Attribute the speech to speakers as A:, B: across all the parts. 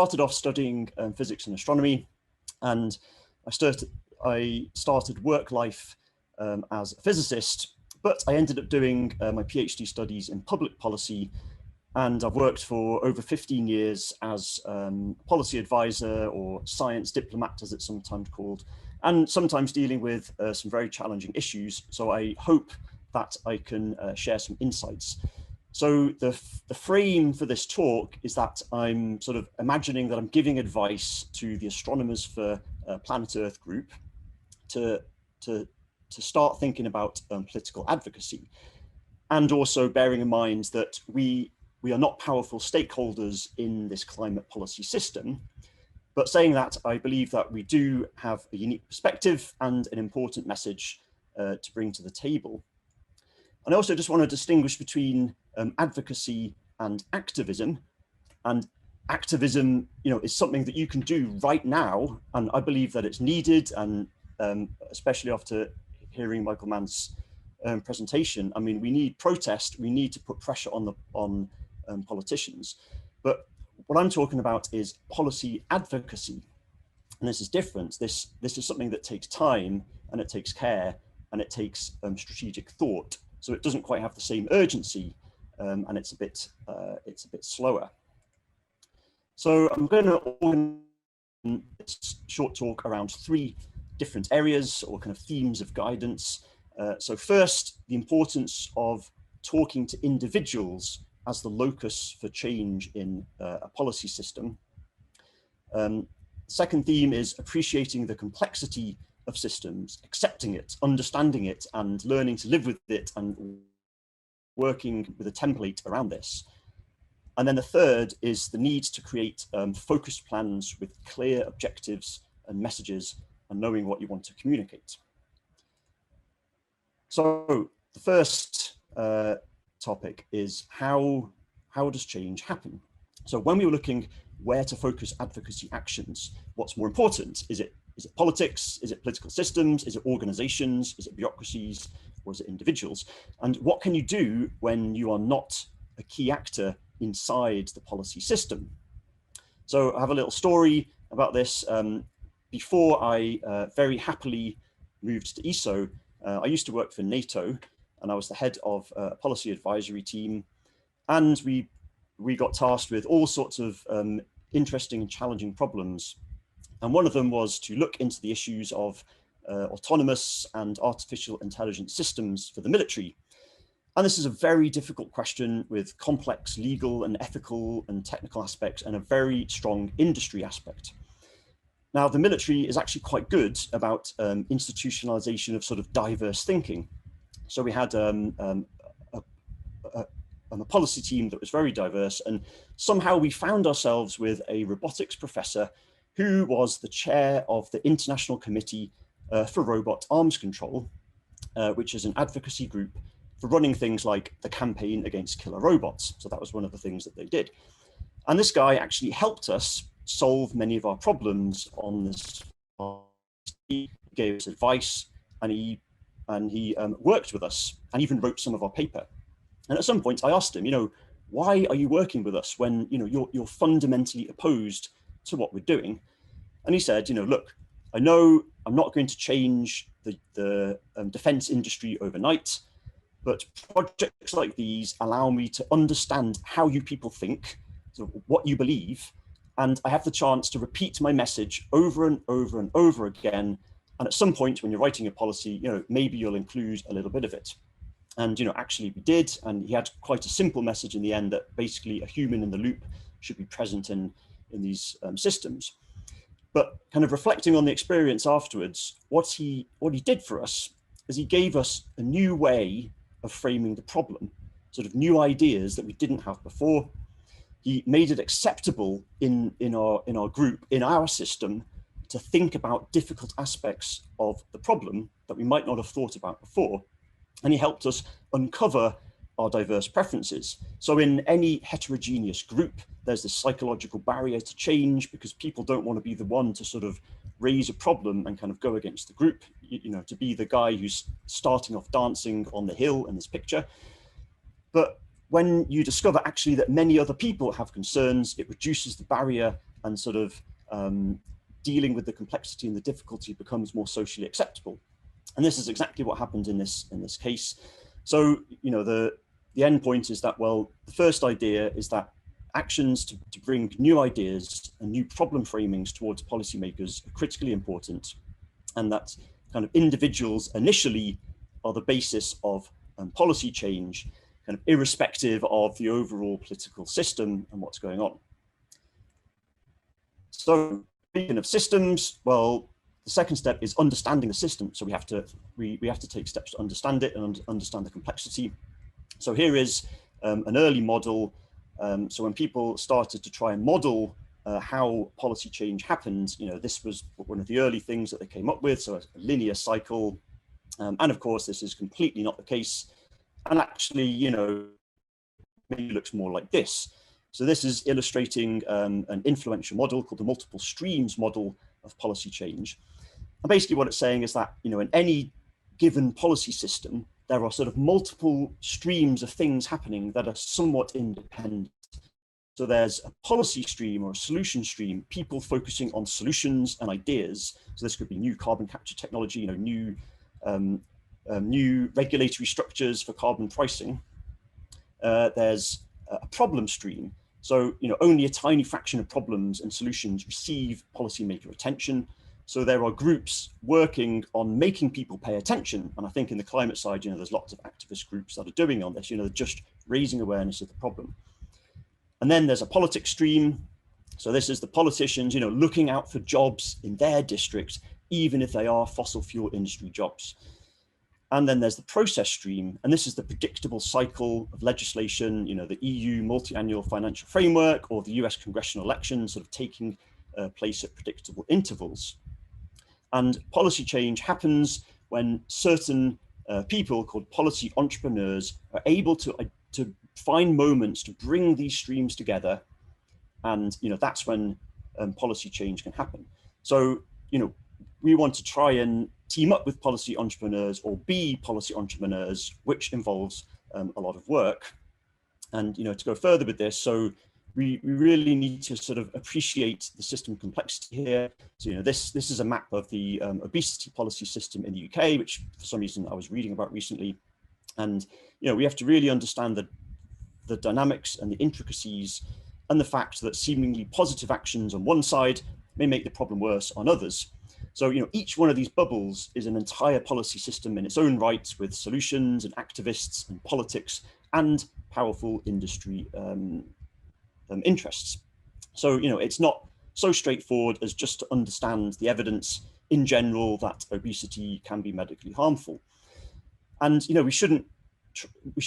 A: started off studying physics and astronomy, and I started work life as a physicist, but I ended up doing my PhD studies in public policy, and I've worked for over 15 years as policy advisor or science diplomat, as it's sometimes called, and sometimes dealing with some very challenging issues. So I hope that I can share some insights. So the frame for this talk is that I'm sort of imagining that I'm giving advice to the Astronomers for Planet Earth group to start thinking about political advocacy, and also bearing in mind that we are not powerful stakeholders in this climate policy system. But saying that, I believe that we do have a unique perspective and an important message to bring to the table. And I also just want to distinguish between advocacy and activism. And activism, is something that you can do right now, and I believe that it's needed. And especially after hearing Michael Mann's presentation, I mean, we need protest. We need to put pressure on politicians. But what I'm talking about is policy advocacy, and this is different. This is something that takes time, and it takes care, and it takes strategic thought. So it doesn't quite have the same urgency, and it's a bit slower. So I'm going to organize this short talk around 3 different areas or kind of themes of guidance. So first, the importance of talking to individuals as the locus for change in a policy system. Second theme is appreciating the complexity of systems, accepting it, understanding it, and learning to live with it, and working with a template around this. And then the third is the need to create focused plans with clear objectives and messages, and knowing what you want to communicate. So the first topic is how does change happen? So when we were looking where to focus advocacy actions, what's more important? Is it politics? Is it political systems? Is it organizations? Is it bureaucracies? Or is it individuals? And what can you do when you are not a key actor inside the policy system? So I have a little story about this. Before I very happily moved to ESO, I used to work for NATO, and I was the head of a policy advisory team. And we got tasked with all sorts of interesting and challenging problems. And one of them was to look into the issues of autonomous and artificial intelligence systems for the military. And this is a very difficult question with complex legal and ethical and technical aspects, and a very strong industry aspect. Now, the military is actually quite good about institutionalization of sort of diverse thinking. So we had a policy team that was very diverse, and somehow we found ourselves with a robotics professor who was the chair of the International Committee for Robot Arms Control, which is an advocacy group for running things like the campaign against killer robots. So that was one of the things that they did. And this guy actually helped us solve many of our problems on this. He gave us advice, and he worked with us, and even wrote some of our paper. And at some point I asked him, why are you working with us when you're fundamentally opposed to what we're doing? And he said, look, I know I'm not going to change the defense industry overnight, but projects like these allow me to understand how you people think, so what you believe, and I have the chance to repeat my message over and over and over again. And at some point when you're writing a policy, maybe you'll include a little bit of it. And actually we did, and he had quite a simple message in the end, that basically a human in the loop should be present in these systems. But kind of reflecting on the experience afterwards, what he did for us is he gave us a new way of framing the problem, sort of new ideas that we didn't have before. He made it acceptable in our group, in our system, to think about difficult aspects of the problem that we might not have thought about before. And he helped us uncover our diverse preferences. So in any heterogeneous group, there's this psychological barrier to change, because people don't want to be the one to sort of raise a problem and kind of go against the group, to be the guy who's starting off dancing on the hill in this picture. But when you discover actually that many other people have concerns, it reduces the barrier and sort of dealing with the complexity and the difficulty becomes more socially acceptable. And this is exactly what happened in this case. So, you know, the end point is that, well, the first idea is that actions to bring new ideas and new problem framings towards policymakers are critically important, and that kind of individuals initially are the basis of policy change, kind of irrespective of the overall political system and what's going on. So speaking of systems, well, the second step is understanding the system. So we have to take steps to understand it and understand the complexity. So here is an early model. So when people started to try and model how policy change happened, you know, this was one of the early things that they came up with. So a linear cycle. And of course, this is completely not the case. And actually, you know, maybe looks more like this. So this is illustrating an influential model called the multiple streams model of policy change. And basically what it's saying is that, you know, in any given policy system, there are sort of multiple streams of things happening that are somewhat independent. So there's a policy stream or a solution stream, people focusing on solutions and ideas. So this could be new carbon capture technology, you know, new regulatory structures for carbon pricing. There's a problem stream. So, you know, only a tiny fraction of problems and solutions receive policymaker attention. So there are groups working on making people pay attention. And I think in the climate side, you know, there's lots of activist groups that are doing on this, you know, just raising awareness of the problem. And then there's a politics stream. So this is the politicians, you know, looking out for jobs in their district, even if they are fossil fuel industry jobs. And then there's the process stream, and this is the predictable cycle of legislation, you know, the EU multi-annual financial framework or the US congressional elections sort of taking place at predictable intervals. And policy change happens when certain people called policy entrepreneurs are able to find moments to bring these streams together. And, you know, that's when policy change can happen. So, you know, we want to try and team up with policy entrepreneurs or be policy entrepreneurs, which involves a lot of work. And, you know, to go further with this, so we really need to sort of appreciate the system complexity here. So, you know, this is a map of the obesity policy system in the UK, which for some reason I was reading about recently. And, you know, we have to really understand the dynamics and the intricacies and the fact that seemingly positive actions on one side may make the problem worse on others. So, you know, each one of these bubbles is an entire policy system in its own right, with solutions and activists and politics and powerful industry interests. So, you know, it's not so straightforward as just to understand the evidence in general that obesity can be medically harmful. And, you know, we should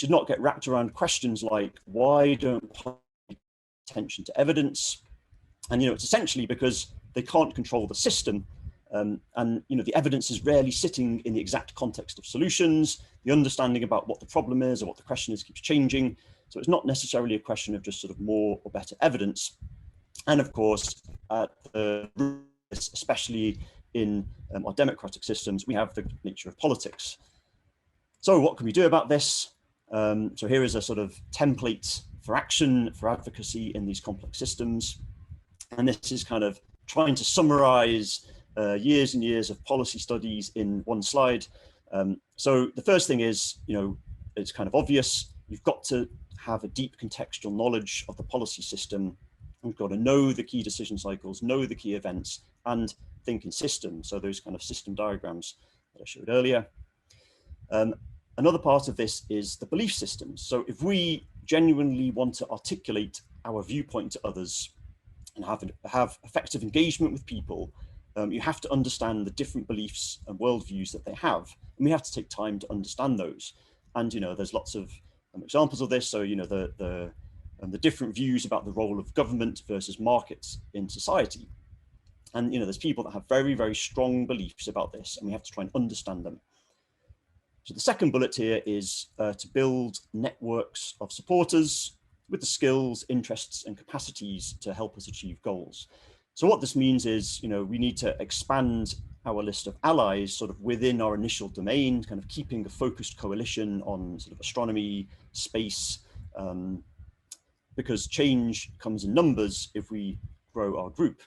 A: not get wrapped around questions like, why don't people pay attention to evidence? And, you know, it's essentially because they can't control the system. And, you know, the evidence is rarely sitting in the exact context of solutions. The understanding about what the problem is or what the question is keeps changing. So it's not necessarily a question of just sort of more or better evidence. And of course, especially in our democratic systems, we have the nature of politics. So what can we do about this? So here is a sort of template for action, for advocacy in these complex systems. And this is kind of trying to summarize years and years of policy studies in one slide. So the first thing is, you know, it's kind of obvious. You've got to have a deep contextual knowledge of the policy system. We've got to know the key decision cycles, know the key events, and think in systems. So those kind of system diagrams that I showed earlier. Another part of this is the belief systems. So if we genuinely want to articulate our viewpoint to others and have effective engagement with people, you have to understand the different beliefs and worldviews that they have. And we have to take time to understand those. And, you know, there's lots of examples of this. So, you know, the different views about the role of government versus markets in society. And, you know, there's people that have very, very strong beliefs about this, and we have to try and understand them. So the second bullet here is to build networks of supporters with the skills, interests, and capacities to help us achieve goals. So what this means is, you know, we need to expand our list of allies sort of within our initial domain, kind of keeping a focused coalition on sort of astronomy, space, because change comes in numbers. If we grow our group.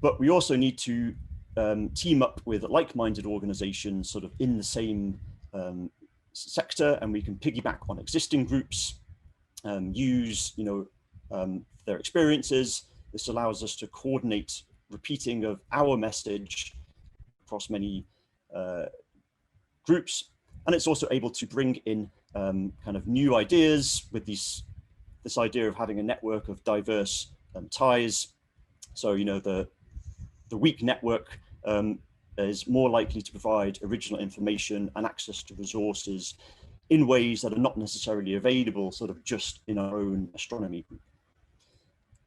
A: But we also need to team up with like-minded organizations sort of in the same sector, and we can piggyback on existing groups, use their experiences. This allows us to coordinate repeating of our message across many groups, and it's also able to bring in kind of new ideas with this idea of having a network of diverse ties. So the weak network is more likely to provide original information and access to resources in ways that are not necessarily available sort of just in our own astronomy group.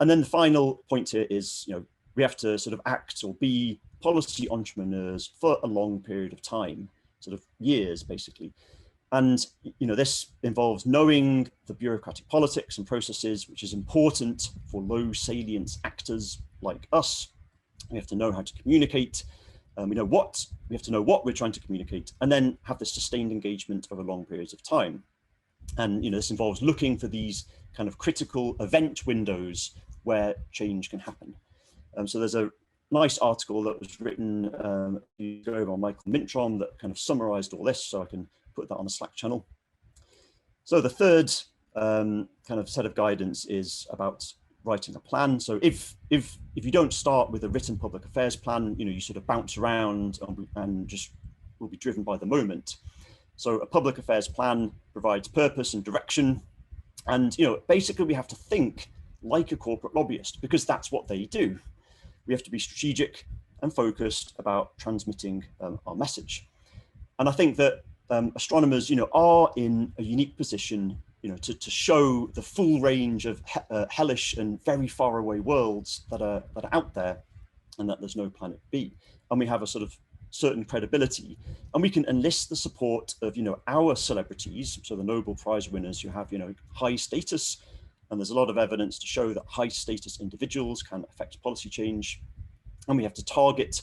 A: And then the final point here is, we have to sort of act or be policy entrepreneurs for a long period of time, sort of years, basically. And, this involves knowing the bureaucratic politics and processes, which is important for low salience actors like us. We have to know how to communicate. We have to know what we're trying to communicate, and then have this sustained engagement over long periods of time. And, this involves looking for these kind of critical event windows where change can happen. So there's a nice article that was written by Michael Mintron that kind of summarized all this, so I can put that on the Slack channel. So the third kind of set of guidance is about writing a plan. So if you don't start with a written public affairs plan, you sort of bounce around and just will be driven by the moment. So a public affairs plan provides purpose and direction. And, basically we have to think like a corporate lobbyist, because that's what they do. We have to be strategic and focused about transmitting our message. And I think that astronomers, are in a unique position, to show the full range of hellish and very far away worlds that are out there, and that there's no planet B. And we have a sort of certain credibility, and we can enlist the support of, our celebrities. So the Nobel Prize winners who have, high status, and there's a lot of evidence to show that high status individuals can affect policy change. And we have to target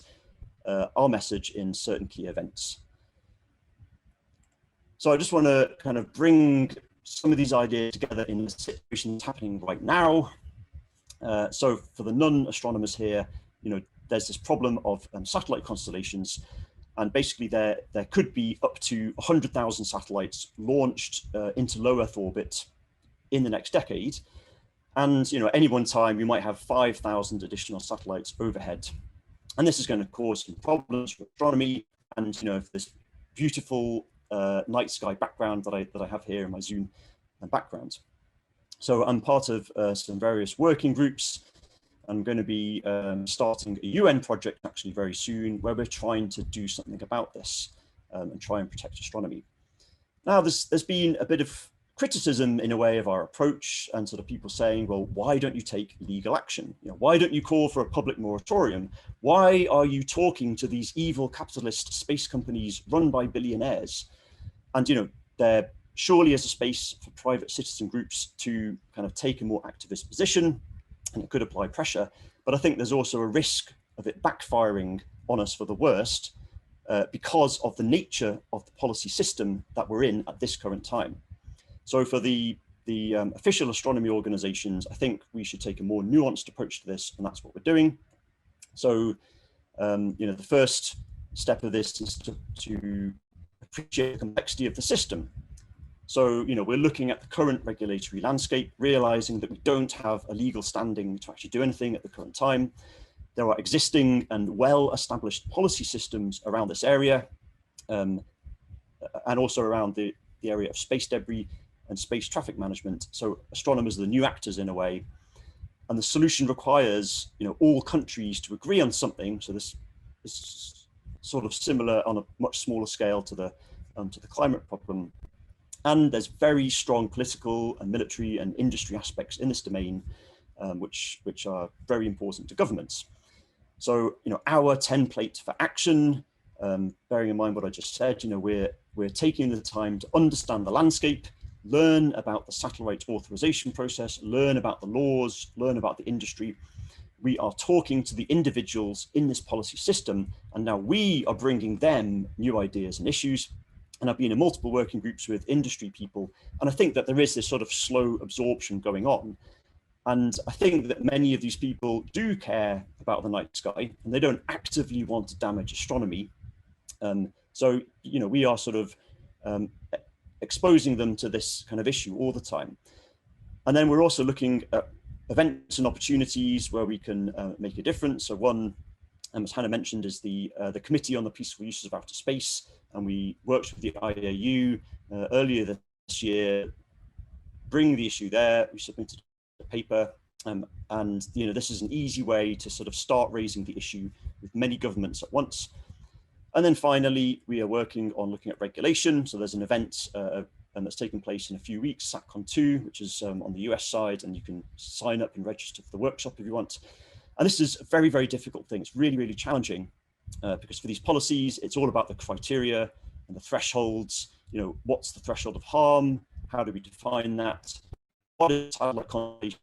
A: our message in certain key events. So I just want to kind of bring some of these ideas together in the situation that's happening right now. So for the non-astronomers here, there's this problem of satellite constellations, and basically there could be up to 100,000 satellites launched into low Earth orbit in the next decade. And any one time we might have 5,000 additional satellites overhead. And this is going to cause some problems for astronomy. And this beautiful night sky background that I have here in my Zoom background. So I'm part of some various working groups. I'm going to be starting a UN project actually very soon, where we're trying to do something about this and try and protect astronomy. Now, there's been a bit of criticism in a way of our approach, and sort of people saying, well, why don't you take legal action? Why don't you call for a public moratorium? Why are you talking to these evil capitalist space companies run by billionaires? And there surely is a space for private citizen groups to kind of take a more activist position, and it could apply pressure. But I think there's also a risk of it backfiring on us for the worst because of the nature of the policy system that we're in at this current time. So for the official astronomy organizations, I think we should take a more nuanced approach to this, and that's what we're doing. So, the first step of this is to appreciate the complexity of the system. So, we're looking at the current regulatory landscape, realizing that we don't have a legal standing to actually do anything at the current time. There are existing and well-established policy systems around this area, and also around the area of space debris and space traffic management. So astronomers are the new actors in a way, and the solution requires all countries to agree on something. So this is sort of similar on a much smaller scale to the climate problem. And there's very strong political and military and industry aspects in this domain, which are very important to governments. So our template for action, bearing in mind what I just said, we're taking the time to understand the landscape, learn about the satellite authorization process, learn about the laws, learn about the industry. We are talking to the individuals in this policy system, and now we are bringing them new ideas and issues. And I've been in multiple working groups with industry people, and I think that there is this sort of slow absorption going on. And I think that many of these people do care about the night sky, and they don't actively want to damage astronomy. So, we are sort of exposing them to this kind of issue all the time. And then we're also looking at events and opportunities where we can make a difference. So one, as Hannah mentioned, is the Committee on the Peaceful Uses of Outer Space. And we worked with the IAU earlier this year, bringing the issue there. We submitted a paper, and this is an easy way to sort of start raising the issue with many governments at once. And then finally, we are working on looking at regulation. So there's an event that's taking place in a few weeks, SATCON 2, which is on the US side, and you can sign up and register for the workshop if you want. And this is a very, very difficult thing. It's really, really challenging because for these policies, it's all about the criteria and the thresholds. What's the threshold of harm? How do we define that? What is satellite constellation?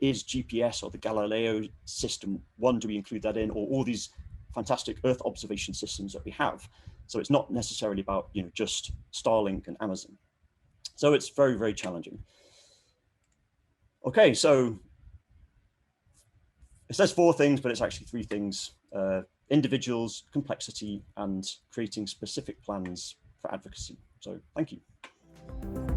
A: Is GPS or the Galileo system one? Do we include that in, or all these fantastic Earth observation systems that we have? So it's not necessarily about just Starlink and Amazon. So it's very, very challenging. Okay, so it says 4 things, but it's actually 3 things: individuals, complexity, and creating specific plans for advocacy. So thank you.